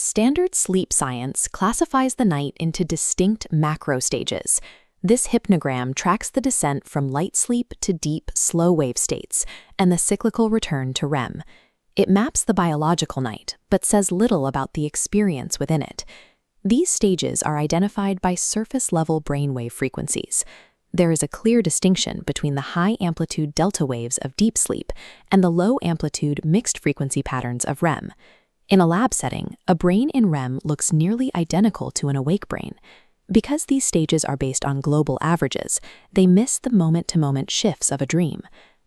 Standard sleep science classifies the night into distinct macro stages. This hypnogram tracks the descent from light sleep to deep, slow-wave states and the cyclical return to REM. It maps the biological night, but says little about the experience within it. These stages are identified by surface-level brainwave frequencies. There is a clear distinction between the high-amplitude delta waves of deep sleep and the low-amplitude mixed-frequency patterns of REM. In a lab setting, a brain in REM looks nearly identical to an awake brain. Because these stages are based on global averages, they miss the moment-to-moment shifts of a dream.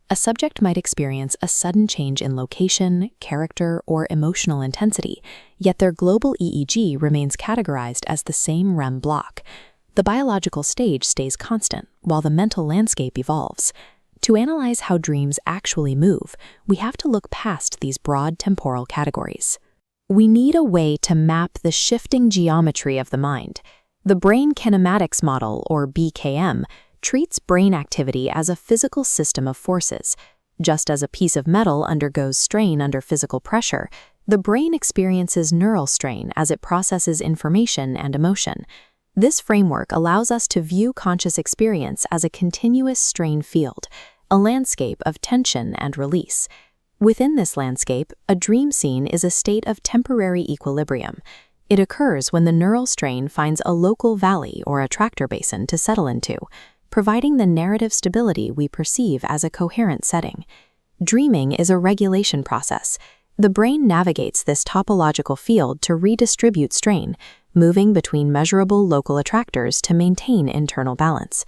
A subject might experience a sudden change in location, character, or emotional intensity, yet their global EEG remains categorized as the same REM block. The biological stage stays constant, while the mental landscape evolves. To analyze how dreams actually move, we have to look past these broad temporal categories. We need a way to map the shifting geometry of the mind. The Brain Kinematics Model, or BKM, treats brain activity as a physical system of forces. Just as a piece of metal undergoes strain under physical pressure, the brain experiences neural strain as it processes information and emotion. This framework allows us to view conscious experience as a continuous strain field, a landscape of tension and release. Within this landscape, a dream scene is a state of temporary equilibrium. It occurs when the neural strain finds a local valley or attractor basin to settle into, providing the narrative stability we perceive as a coherent setting. Dreaming is a regulation process. The brain navigates this topological field to redistribute strain, moving between measurable local attractors to maintain internal balance.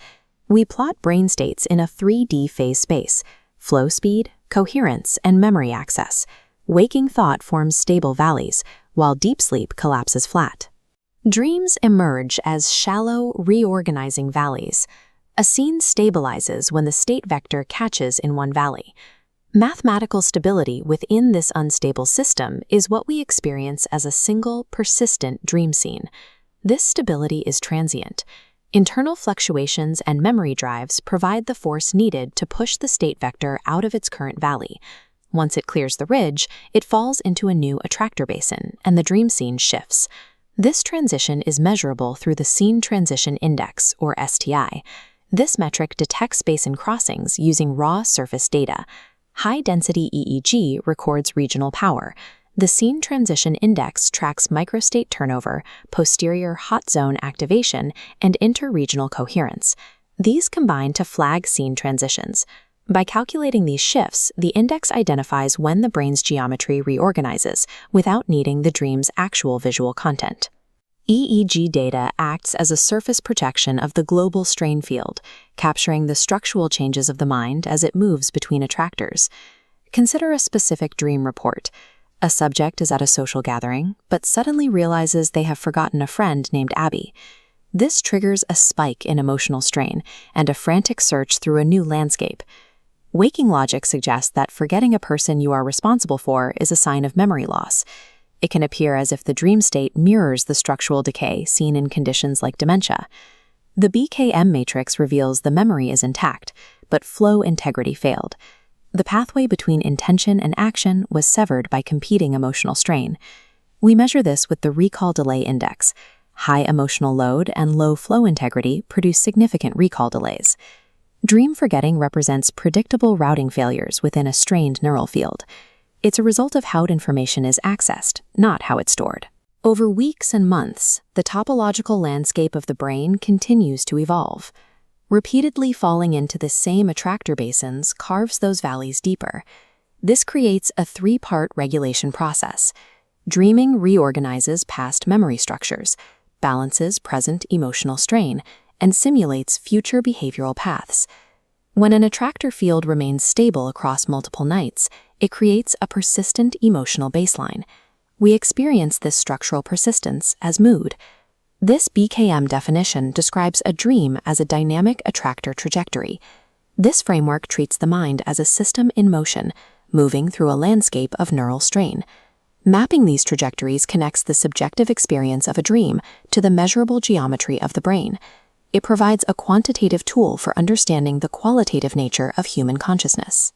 We plot brain states in a 3D phase space: flow speed, coherence, and memory access. Waking thought forms stable valleys, while deep sleep collapses flat. Dreams emerge as shallow, reorganizing valleys. A scene stabilizes when the state vector catches in one valley. Mathematical stability within this unstable system is what we experience as a single, persistent dream scene. This stability is transient. Internal fluctuations and memory drives provide the force needed to push the state vector out of its current valley. Once it clears the ridge, it falls into a new attractor basin, and the dream scene shifts. This transition is measurable through the Scene-Transition Index, or STI. This metric detects basin crossings using raw surface data. High-density EEG records regional power. The Scene-Transition Index tracks microstate turnover, posterior hot zone activation, and interregional coherence. These combine to flag scene transitions. By calculating these shifts, the index identifies when the brain's geometry reorganizes without needing the dream's actual visual content. EEG data acts as a surface projection of the global strain field, capturing the structural changes of the mind as it moves between attractors. Consider a specific dream report. A subject is at a social gathering, but suddenly realizes they have forgotten a friend named Abby. This triggers a spike in emotional strain and a frantic search through a new landscape. Waking logic suggests that forgetting a person you are responsible for is a sign of memory loss. It can appear as if the dream state mirrors the structural decay seen in conditions like dementia. The BKM matrix reveals the memory is intact, but flow integrity failed. The pathway between intention and action was severed by competing emotional strain. We measure this with the recall delay index. High emotional load and low flow integrity produce significant recall delays. Dream forgetting represents predictable routing failures within a strained neural field. It's a result of how information is accessed, not how it's stored. Over weeks and months, the topological landscape of the brain continues to evolve. Repeatedly falling into the same attractor basins carves those valleys deeper. This creates a three-part regulation process. Dreaming reorganizes past memory structures, balances present emotional strain, and simulates future behavioral paths. When an attractor field remains stable across multiple nights, it creates a persistent emotional baseline. We experience this structural persistence as mood. This BKM definition describes a dream as a dynamic attractor trajectory. This framework treats the mind as a system in motion, moving through a landscape of neural strain. Mapping these trajectories connects the subjective experience of a dream to the measurable geometry of the brain. It provides a quantitative tool for understanding the qualitative nature of human consciousness.